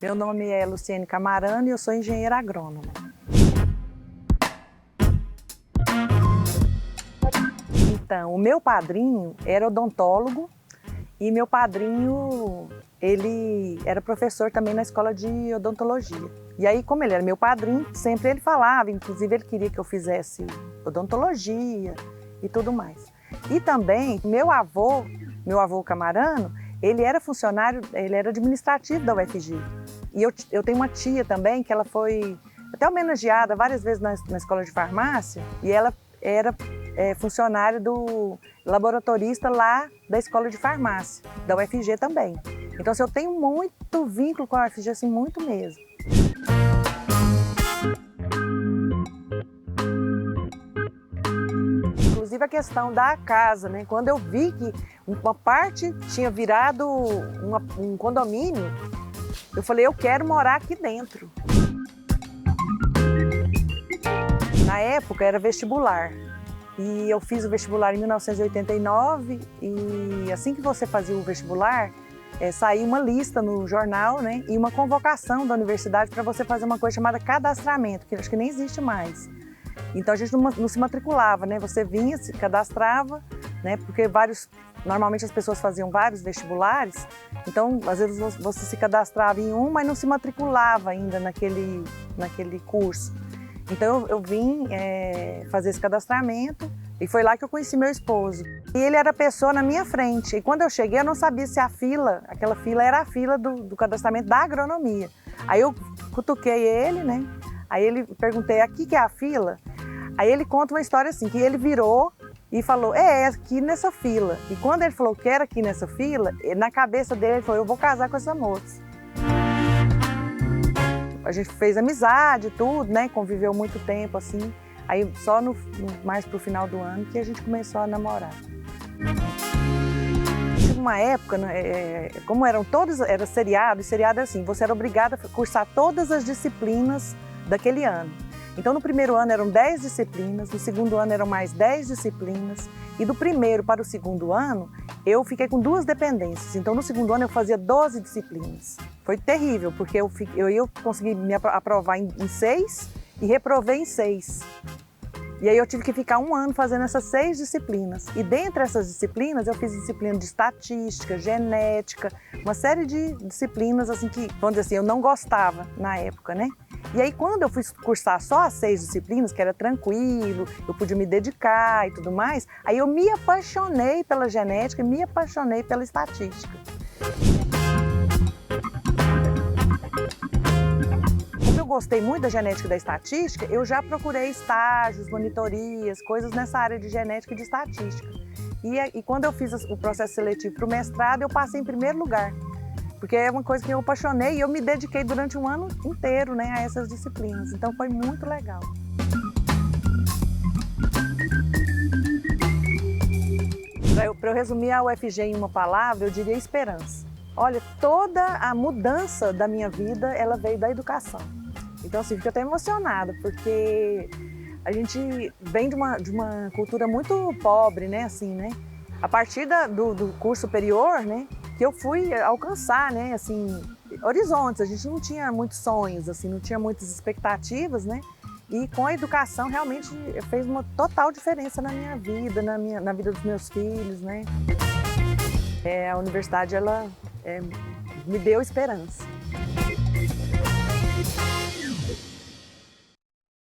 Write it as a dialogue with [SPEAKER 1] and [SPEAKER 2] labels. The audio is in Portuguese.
[SPEAKER 1] Meu nome é Luciene Camarano e eu sou engenheira agrônoma. Então, o meu padrinho era odontólogo e meu padrinho, ele era professor também na escola de odontologia. E aí, como ele era meu padrinho, sempre ele falava, inclusive ele queria que eu fizesse odontologia e tudo mais. E também, meu avô Camarano, ele era funcionário, ele era administrativo da UFG. E eu tenho uma tia também, que ela foi até homenageada várias vezes na escola de farmácia, e ela era funcionária do laboratorista lá da escola de farmácia, da UFG também. Então, assim, eu tenho muito vínculo com a UFG, assim, muito mesmo. Inclusive a questão da casa, né? Quando eu vi que uma parte tinha virado um condomínio, eu falei, eu quero morar aqui dentro. Na época era vestibular e eu fiz o vestibular em 1989 e assim que você fazia o vestibular, saía uma lista no jornal, né? E uma convocação da universidade para você fazer uma coisa chamada cadastramento, que acho que nem existe mais. Então a gente não se matriculava, né? Você vinha, se cadastrava, né? Porque normalmente as pessoas faziam vários vestibulares, então às vezes você se cadastrava em um, mas não se matriculava ainda naquele curso. Então eu vim fazer esse cadastramento e foi lá que eu conheci meu esposo. E ele era a pessoa na minha frente. E quando eu cheguei, eu não sabia se aquela fila era a fila do cadastramento da agronomia. Aí eu cutuquei ele, né? Aí ele perguntei, aqui que é a fila? Aí ele conta uma história assim, que ele virou e falou, é aqui nessa fila. E quando ele falou que era aqui nessa fila, na cabeça dele ele falou, eu vou casar com essa moça. A gente fez amizade, tudo, né? Conviveu muito tempo, assim. Aí só mais pro final do ano que a gente começou a namorar. Tive uma época, como era seriado, e seriado é assim, você era obrigada a cursar todas as disciplinas daquele ano. Então no primeiro ano eram 10 disciplinas, no segundo ano eram mais 10 disciplinas e do primeiro para o segundo ano eu fiquei com 2 dependências. Então no segundo ano eu fazia 12 disciplinas. Foi terrível, porque eu consegui me aprovar em 6 e reprovei em 6. E aí eu tive que ficar 1 ano fazendo essas 6 disciplinas. E dentre essas disciplinas eu fiz disciplina de estatística, genética, uma série de disciplinas assim que, vamos dizer assim, eu não gostava na época, né? E aí quando eu fui cursar só as 6 disciplinas, que era tranquilo, eu podia me dedicar e tudo mais, aí eu me apaixonei pela genética e me apaixonei pela estatística. Como eu gostei muito da genética e da estatística, eu já procurei estágios, monitorias, coisas nessa área de genética e de estatística. E quando eu fiz o processo seletivo para o mestrado, eu passei em primeiro lugar. Porque é uma coisa que eu apaixonei e eu me dediquei durante um ano inteiro, né, a essas disciplinas. Então foi muito legal. Para eu resumir a UFG em uma palavra, eu diria esperança. Olha, toda a mudança da minha vida, ela veio da educação. Então assim, fico até emocionada, porque a gente vem de uma cultura muito pobre, né, assim, né? A partir do curso superior, né, que eu fui alcançar, né, assim, horizontes. A gente não tinha muitos sonhos, assim, não tinha muitas expectativas, né? E com a educação realmente fez uma total diferença na minha vida, na vida dos meus filhos, né? A universidade, ela me deu esperança.